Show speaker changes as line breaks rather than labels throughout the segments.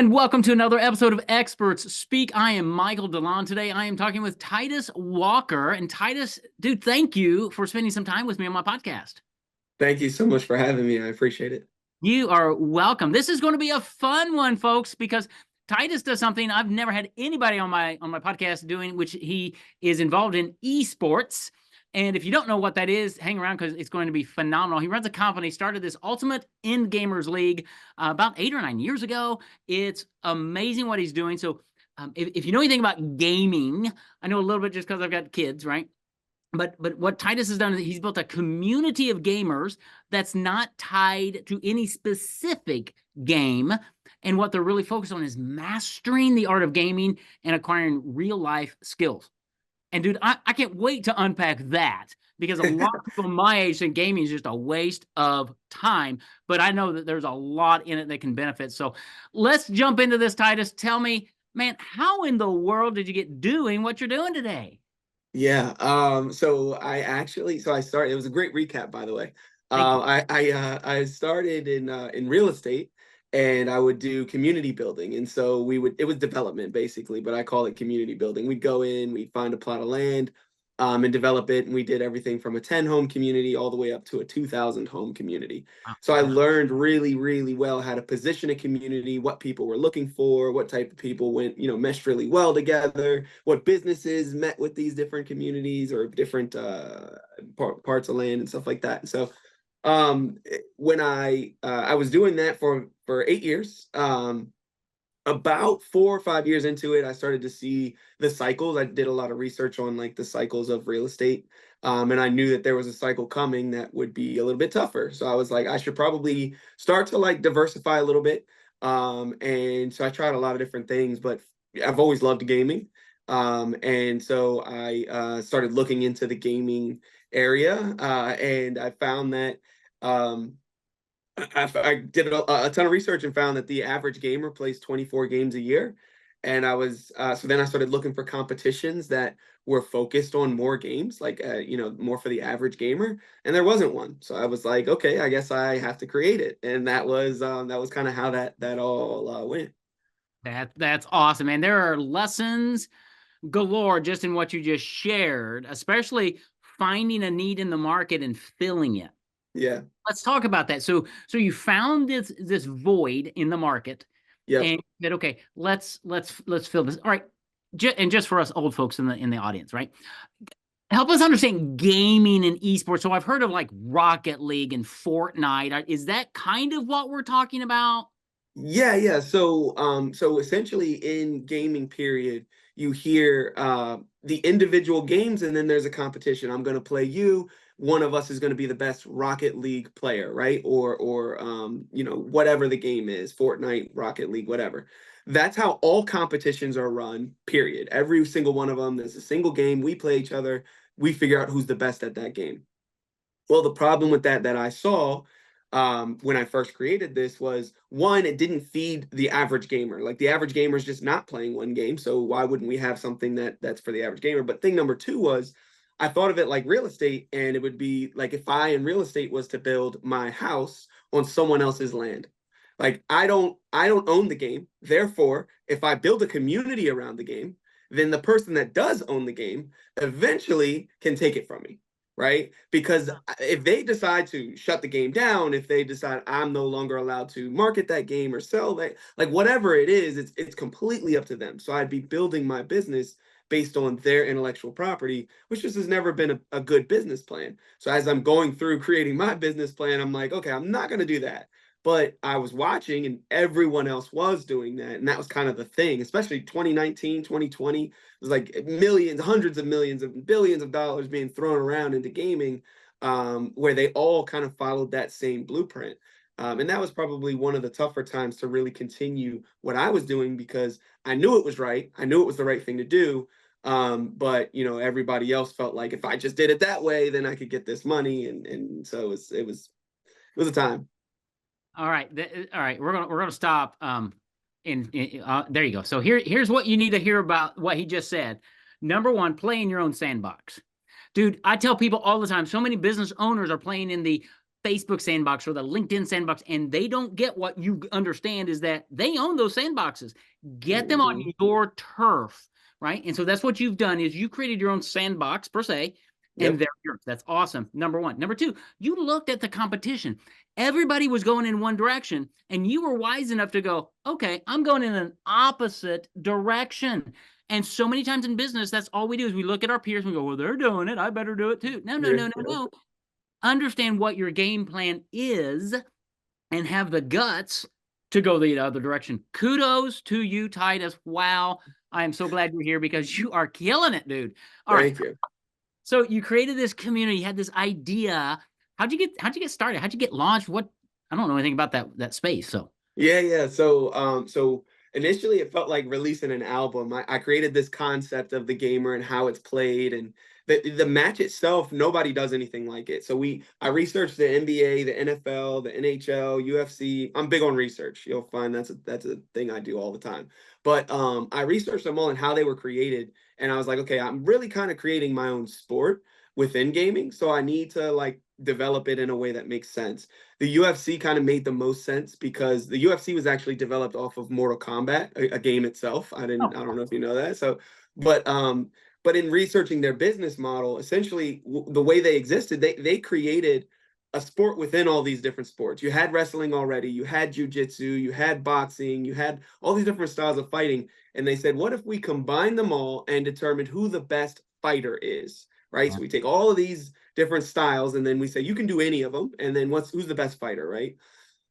And welcome to another episode of Experts Speak. I am Michael DeLon. Today I am talking with Titus Walker. And Titus, dude, thank you for spending some time with me on my podcast.
Thank you so much for having me. I appreciate it.
You are welcome. This is going to be a fun one, folks, because Titus does something I've never had anybody on my podcast doing, which he is involved in esports. And if you don't know what that is, hang around because it's going to be phenomenal. He runs a company, started this Ultimate End Gamers League about 8 or 9 years ago. It's amazing what he's doing. So if you know anything about gaming, I know a little bit just because I've got kids, right? But what Titus has done is he's built a community of gamers that's not tied to any specific game. And what they're really focused on is mastering the art of gaming and acquiring real life skills. And dude, I can't wait to unpack that because a lot of people my age think gaming is just a waste of time. But I know that there's a lot in it that can benefit. So let's jump into this, Titus. Tell me, man, how in the world did you get doing what you're doing today?
Yeah. I started. It was a great recap, by the way.
Thank you.
I started in real estate, and I would do community building. And so it was development basically, but I call it community building. We'd go in, we'd find a plot of land, and develop it. And we did everything from a 10 home community all the way up to a 2,000 home community. So I
Wow.
learned really, really well how to position a community, what people were looking for, what type of people meshed really well together, what businesses met with these different communities or different parts of land and stuff like that. And so when I was doing that for 8 years, about 4 or 5 years into it, I started to see the cycles. I did a lot of research on like the cycles of real estate. And I knew that there was a cycle coming that would be a little bit tougher. So I was like, I should probably start to like diversify a little bit. And so I tried a lot of different things, but I've always loved gaming. And so I started looking into the gaming area, and I found that I did a ton of research and found that the average gamer plays 24 games a year. And so then I started looking for competitions that were focused on more games, like, more for the average gamer. And there wasn't one. So I was like, okay, I guess I have to create it. And that was kind of how that all went.
That's awesome. And there are lessons galore just in what you just shared, especially finding a need in the market and filling it.
Yeah.
Let's talk about that. So you found this void in the market,
Yep.
and you said, okay, let's fill this. All right, and just for us old folks in the audience, right? Help us understand gaming and esports. So I've heard of like Rocket League and Fortnite. Is that kind of what we're talking about?
Yeah, yeah. So essentially in gaming period, you hear the individual games and then there's a competition. I'm going to play you. One of us is going to be the best Rocket League player, right? Or whatever the game is, Fortnite, Rocket League, whatever. That's how all competitions are run, period. Every single one of them, there's a single game. We play each other. We figure out who's the best at that game. Well, the problem with that I saw when I first created this was one, it didn't feed the average gamer. Like the average gamer is just not playing one game, so why wouldn't we have something that's for the average gamer? But thing number two was I thought of it like real estate, and it would be like if I in real estate was to build my house on someone else's land. Like I don't own the game. Therefore, if I build a community around the game, then the person that does own the game eventually can take it from me, right? Because if they decide to shut the game down, if they decide I'm no longer allowed to market that game or sell that, like whatever it is, it's completely up to them. So I'd be building my business based on their intellectual property, which just has never been a good business plan. So as I'm going through creating my business plan, I'm like, okay, I'm not going to do that. But I was watching and everyone else was doing that. And that was kind of the thing, especially 2019, 2020. It was like millions, hundreds of millions of billions of dollars being thrown around into gaming, where they all kind of followed that same blueprint. And that was probably one of the tougher times to really continue what I was doing because I knew it was right. I knew it was the right thing to do. But everybody else felt like if I just did it that way, then I could get this money. And so it was a time.
All right, all right. We're gonna stop. There you go. So here's what you need to hear about what he just said. Number one, play in your own sandbox. Dude, I tell people all the time, so many business owners are playing in the Facebook sandbox or the LinkedIn sandbox, and they don't get what you understand is that they own those sandboxes. Get them on your turf, right? And so that's what you've done is you created your own sandbox per se, and they're yours. That's awesome. Number one. Number two, you looked at the competition. Everybody was going in one direction, and you were wise enough to go, okay, I'm going in an opposite direction. And so many times in business, that's all we do is we look at our peers and we go, well, they're doing it. I better do it too. No. Understand what your game plan is and have the guts to go the other direction. Kudos to you, Titus. Wow. I am so glad you're here because you are killing it, dude. All right.
Thank you.
So you created this community, you had this idea. How'd you get started? How'd you get launched? What I don't know anything about that space. So
Yeah. So initially it felt like releasing an album. I created this concept of the gamer and how it's played, and the match itself, nobody does anything like it. So I researched the NBA, the NFL, the NHL, UFC. I'm big on research. You'll find that's a thing I do all the time. But I researched them all and how they were created, and I was like, okay, I'm really kind of creating my own sport within gaming, so I need to like develop it in a way that makes sense. The UFC kind of made the most sense because the UFC was actually developed off of Mortal Kombat, a game itself. I don't know if you know that. So, but in researching their business model, essentially the way they existed, they created a sport within all these different sports. You had wrestling already, you had jujitsu, you had boxing, you had all these different styles of fighting, and they said, what if we combine them all and determine who the best fighter is? Right. So we take all of these different styles and then we say you can do any of them, and then who's the best fighter, right?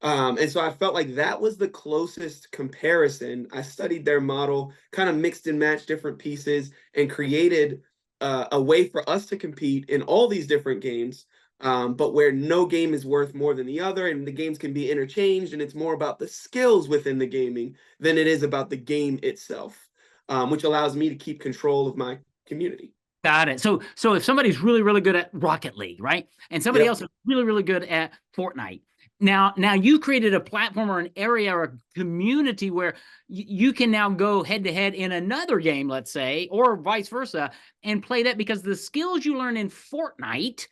And so I felt like that was the closest comparison. I studied their model, kind of mixed and matched different pieces, and created a way for us to compete in all these different games, but where no game is worth more than the other, and the games can be interchanged, and it's more about the skills within the gaming than it is about the game itself, which allows me to keep control of my community.
got it. So if somebody's really, really good at Rocket League, right? And somebody else is really, really good at Fortnite. Now you created a platform or an area or a community where you can now go head to head in another game, let's say, or vice versa, and play that because the skills you learn in Fortnite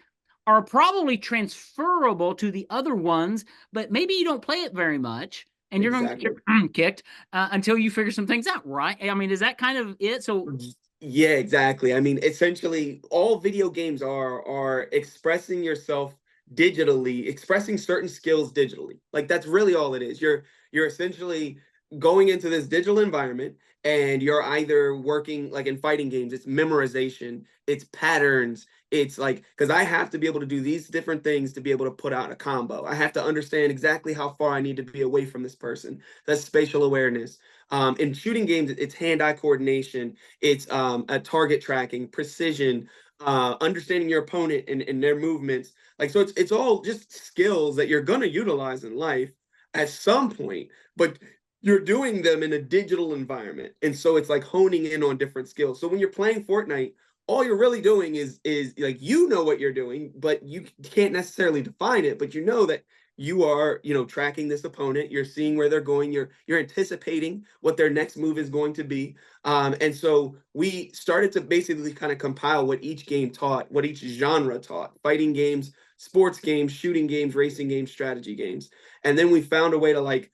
are probably transferable to the other ones, but maybe you don't play it very much and you're going to get kicked until you figure some things out, right? I mean, is that kind of it? So
yeah, exactly. I mean, essentially, all video games are expressing yourself digitally, expressing certain skills digitally. Like that's really all it is. You're essentially going into this digital environment, and you're either working like in fighting games, it's memorization, it's patterns, it's like because I have to be able to do these different things to be able to put out a combo. I have to understand exactly how far I need to be away from this person. That's spatial awareness. In shooting games, it's hand-eye coordination, it's a target tracking, precision, understanding your opponent and their movements. Like so, it's all just skills that you're gonna utilize in life at some point, but you're doing them in a digital environment, and so it's like honing in on different skills. So when you're playing Fortnite, all you're really doing is like you know what you're doing, but you can't necessarily define it, but you know that you are tracking this opponent, you're seeing where they're going, you're anticipating what their next move is going to be, and so we started to basically kind of compile what each game taught, what each genre taught: fighting games, sports games, shooting games, racing games, strategy games. And then we found a way to like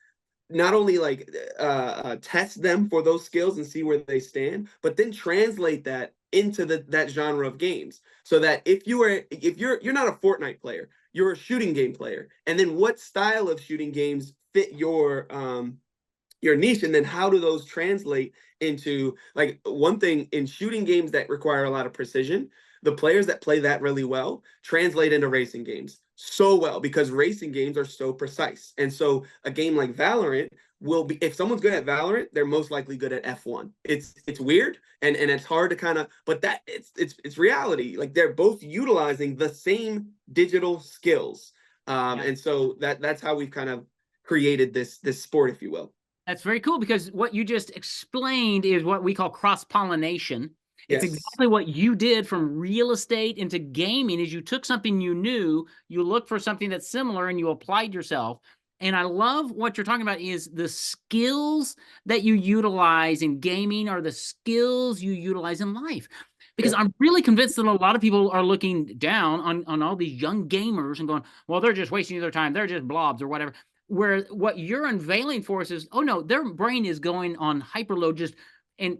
not only like test them for those skills and see where they stand, but then translate that into that genre of games, so that if you're not a Fortnite player, you're a shooting game player, and then what style of shooting games fit your niche, and then how do those translate into like one thing in shooting games that require a lot of precision. The players that play that really well translate into racing games so well because racing games are so precise. And so a game like Valorant will be, if someone's good at Valorant, they're most likely good at F1. It's weird and it's hard to kind of, but that it's reality. Like they're both utilizing the same digital skills. And so that's how we've kind of created this sport, if you will.
that's very cool because what you just explained is what we call cross-pollination. It's
Yes.
exactly what you did from real estate into gaming is you took something you knew, you looked for something that's similar and you applied yourself. And I love what you're talking about is the skills that you utilize in gaming are the skills you utilize in life. Because
Yeah.
I'm really convinced that a lot of people are looking down on all these young gamers and going, well, they're just wasting their time. They're just blobs or whatever. Where what you're unveiling for us is, oh no, their brain is going on hyperload just and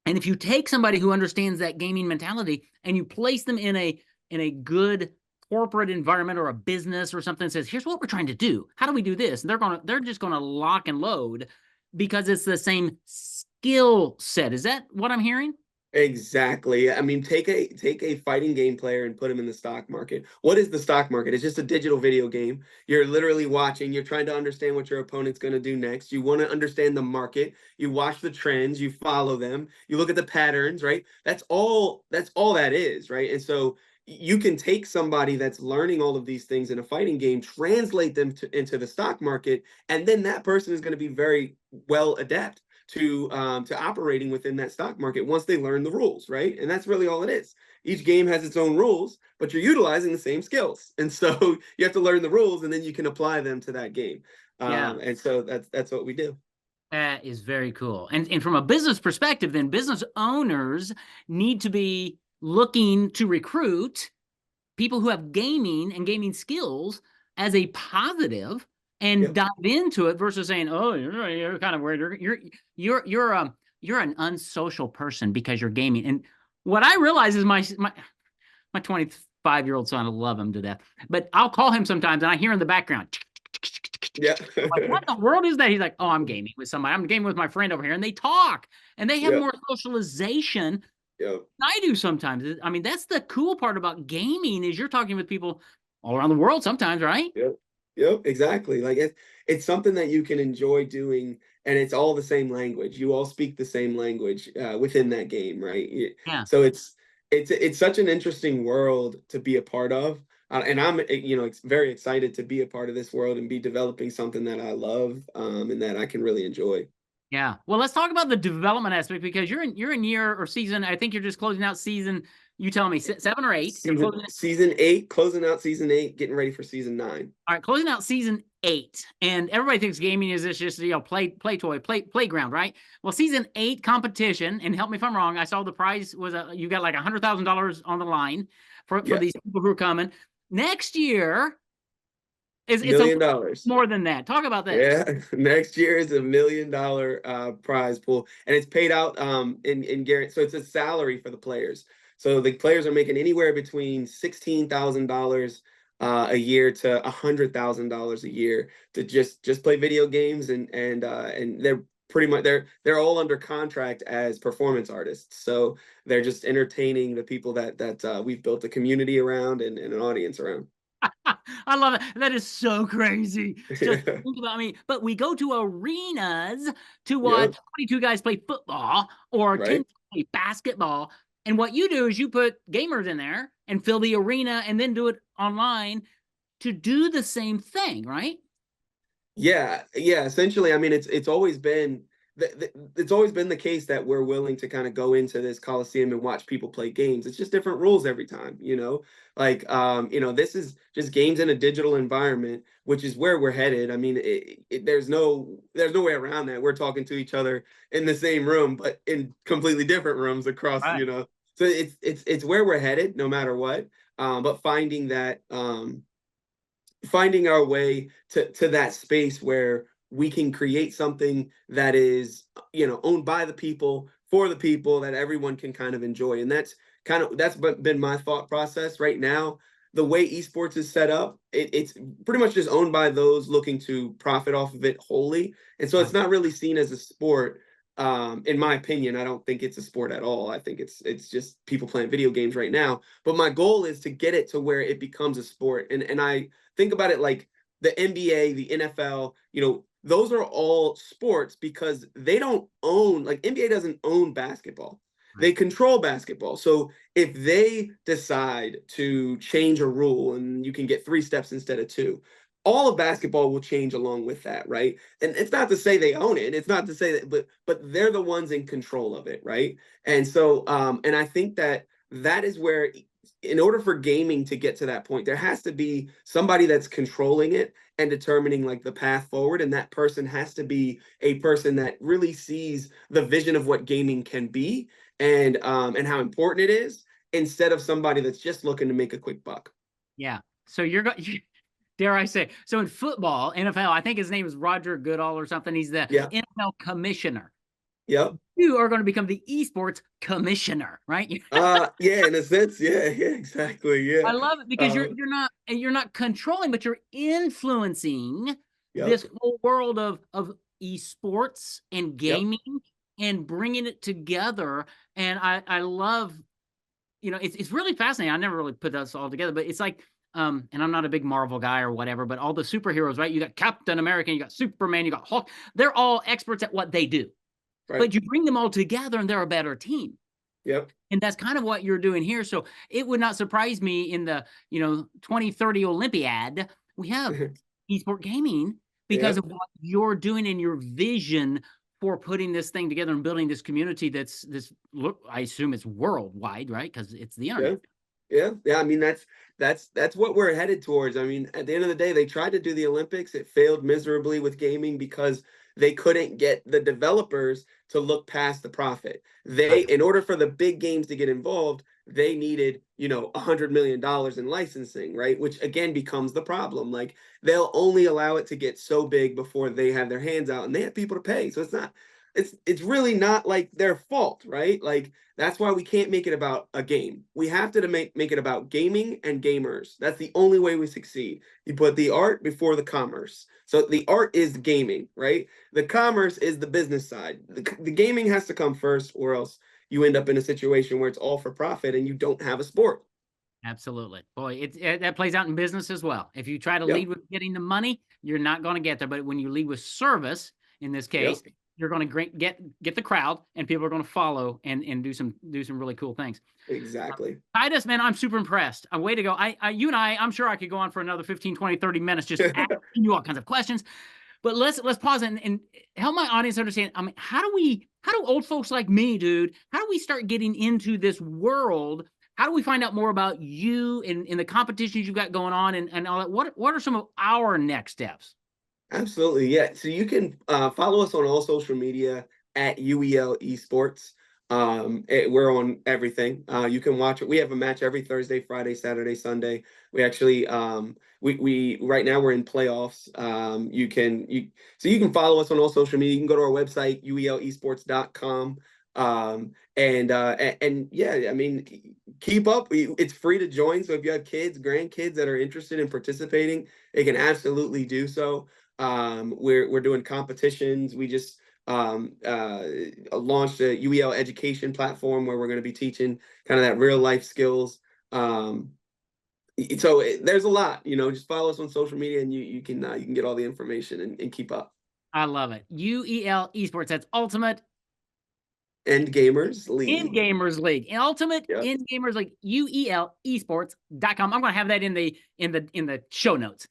and if you take somebody who understands that gaming mentality and you place them in a good corporate environment or a business or something that says, here's what we're trying to do. How do we do this? And they're just gonna lock and load because it's the same skill set. Is that what I'm hearing?
Exactly. I mean, take a fighting game player and put him in the stock market. What is the stock market? It's just a digital video game. You're literally watching, you're trying to understand what your opponent's going to do next. You want to understand the market. You watch the trends, you follow them, you look at the patterns, right? That's all that is, right? And so you can take somebody that's learning all of these things in a fighting game, translate them into the stock market, and then that person is going to be very well adept to operating within that stock market once they learn the rules, right? And that's really all it is. Each game has its own rules, but you're utilizing the same skills, and so you have to learn the rules, and then you can apply them to that game.
Yeah.
And so that's what we do.
That is very cool. And from a business perspective, then business owners need to be looking to recruit people who have gaming and gaming skills as a positive and
Yep.
dive into it versus saying, "Oh, you're kind of weird. You're an unsocial person because you're gaming." And what I realize is my 25-year-old son, I love him to death, but I'll call him sometimes and I hear in the background.
Yeah.
Like, what in the world is that? He's like, oh, I'm gaming with somebody. I'm gaming with my friend over here. And they talk and they have
Yeah.
more socialization than
Yeah.
I do sometimes. I mean, that's the cool part about gaming is you're talking with people all around the world sometimes, right?
Yep. Yep, exactly. Like it's something that you can enjoy doing, and it's all the same language. You all speak the same language within that game, right?
Yeah.
So it's such an interesting world to be a part of, and I'm very excited to be a part of this world and be developing something that I love and that I can really enjoy.
Yeah. Well, let's talk about the development aspect because you're in year or season. I think you're just closing out season. You tell me 7 or 8. You're
Season
closing.
season 8, closing out season 8, getting ready for season 9.
All right, closing out season 8, and everybody thinks gaming is this just playground, right? Well, season 8 competition, and help me if I'm wrong. I saw the prize was you got like $100,000 on the line for
Yeah,
these people who are coming next year. It's a
million
little
dollars.
more than that. Talk about this.
Yeah, next year is $1 million prize pool, and it's paid out in guarantee. So it's a salary for the players. So the players are making anywhere between $16,000 a year to $100,000 a year to just play video games, and they're pretty much they're all under contract as performance artists. So they're just entertaining the people that we've built a community around and an audience around.
I love it. That is so crazy. Just
Yeah.
think about me. But we go to arenas to watch
Yep.
22 guys play football or 10
Right.
guys play basketball. And what you do is you put gamers in there and fill the arena and then do it online to do the same thing, right?
Yeah, yeah. Essentially, I mean, it's always been it's always been the case that we're willing to kind of go into this coliseum and watch people play games. It's just different rules every time, you know. Like, this is just games in a digital environment, which is where we're headed. I mean, there's no way around that. We're talking to each other in the same room, but in completely different rooms across,
Right.
you know. So it's where we're headed, no matter what. But finding our way to that space where we can create something that is owned by the people for the people that everyone can kind of enjoy, and that's been my thought process right now. The way esports is set up, it's pretty much just owned by those looking to profit off of it wholly, and so it's
Right.
not really seen as a sport. In my opinion, I don't think it's a sport at all. I think it's just people playing video games right now, but my goal is to get it to where it becomes a sport. And I think about it like the NBA, the NFL, those are all sports because they don't own, like NBA doesn't own basketball. They
Right.
control basketball. So if they decide to change a rule and you can get 3 steps instead of 2, all of basketball will change along with that, right? And it's not to say they own it. It's not to say that, but they're the ones in control of it, right? And so and I think that is where, in order for gaming to get to that point, there has to be somebody that's controlling it and determining like the path forward. And that person has to be a person that really sees the vision of what gaming can be and how important it is, instead of somebody that's just looking to make a quick buck.
Yeah. So you're going, dare I say, so in football, NFL, I think his name is Roger Goodall or something. He's the
Yeah.
NFL commissioner.
Yep.
You are going to become the esports commissioner, right?
Yeah, in a sense, yeah, exactly. Yeah.
I love it because you're not controlling, but you're influencing
Yep.
this whole world of esports and
Yep.
gaming and bringing it together. And I love, it's really fascinating. I never really put this all together, but it's like, and I'm not a big Marvel guy or whatever, but all the superheroes, right? You got Captain America, you got Superman, you got Hulk. They're all experts at what they do,
Right.
but you bring them all together and they're a better team.
Yep.
And that's kind of what you're doing here. So it would not surprise me in the 2030 Olympiad, we have esport gaming because
Yep.
of what you're doing and your vision for putting this thing together and building this community that's look, I assume it's worldwide, right? Because it's the
Yeah.
internet.
Yeah. I mean, that's what we're headed towards. I mean, at the end of the day, they tried to do the Olympics. It failed miserably with gaming because they couldn't get the developers to look past the profit. In order for the big games to get involved, they needed, $100 million in licensing, right? Which again becomes the problem. Like, they'll only allow it to get so big before they have their hands out and they have people to pay. So it's really not like their fault, right? Like, that's why we can't make it about a game. We have to make it about gaming and gamers. That's the only way we succeed. You put the art before the commerce. So the art is gaming, right? The commerce is the business side. The gaming has to come first, or else you end up in a situation where it's all for profit and you don't have a sport.
Absolutely. Boy, that plays out in business as well. If you try to
Yep.
lead with getting the money, you're not going to get there. But when you lead with service, in this case,
Yep.
you're going to get the crowd, and people are going to follow and do some really cool things.
Exactly.
Titus, man, I'm super impressed. Way to go. You and I'm sure I could go on for another 15, 20, 30 minutes just asking you all kinds of questions. But let's pause and help my audience understand. I mean, how do old folks like me, dude, how do we start getting into this world? How do we find out more about you and the competitions you've got going on and all that? What are some of our next steps?
Absolutely. Yeah. So you can follow us on all social media at UEL Esports. We're on everything. You can watch it. We have a match every Thursday, Friday, Saturday, Sunday. We actually we right now we're in playoffs. So you can follow us on all social media. You can go to our website, uelesports.com. And yeah, I mean, keep up. It's free to join. So if you have kids, grandkids that are interested in participating, they can absolutely do so. We're doing competitions. We just launched a UEL education platform where we're going to be teaching kind of that real life skills. So there's a lot, just follow us on social media and you can get all the information and keep up.
I love it. UEL Esports. That's Ultimate
End Gamers
In
League.
Gamers League. Ultimate
Yep.
In Gamers League. UELesports.com. I'm going to have that in the show notes.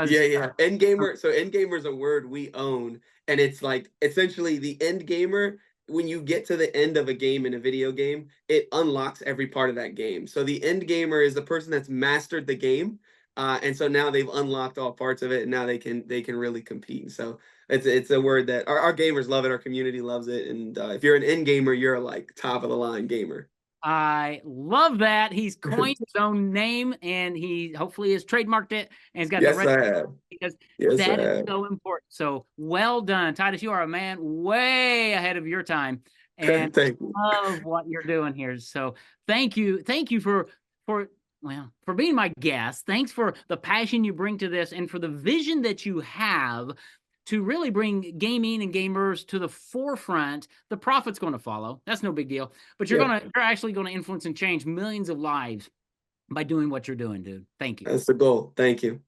Yeah. End gamer. So end gamer is a word we own, and it's like essentially the end gamer. When you get to the end of a game in a video game, it unlocks every part of that game. So the end gamer is the person that's mastered the game, and so now they've unlocked all parts of it, and now they can really compete. So it's a word that our gamers love it, our community loves it, and if you're an end gamer, you're like top of the line gamer.
I love that. He's coined his own name and he hopefully has trademarked it and he's got
Yes,
the
I have.
because
Yes,
that
I
is
have.
so important. So well done, Titus. You are a man way ahead of your time and
Thank you.
love what you're doing here. So thank you for being my guest. Thanks for the passion you bring to this and for the vision that you have to really bring gaming and gamers to the forefront. The profit's going to follow. That's no big deal. But you're actually going to influence and change millions of lives by doing what you're doing, dude. Thank you.
That's the goal. Thank you.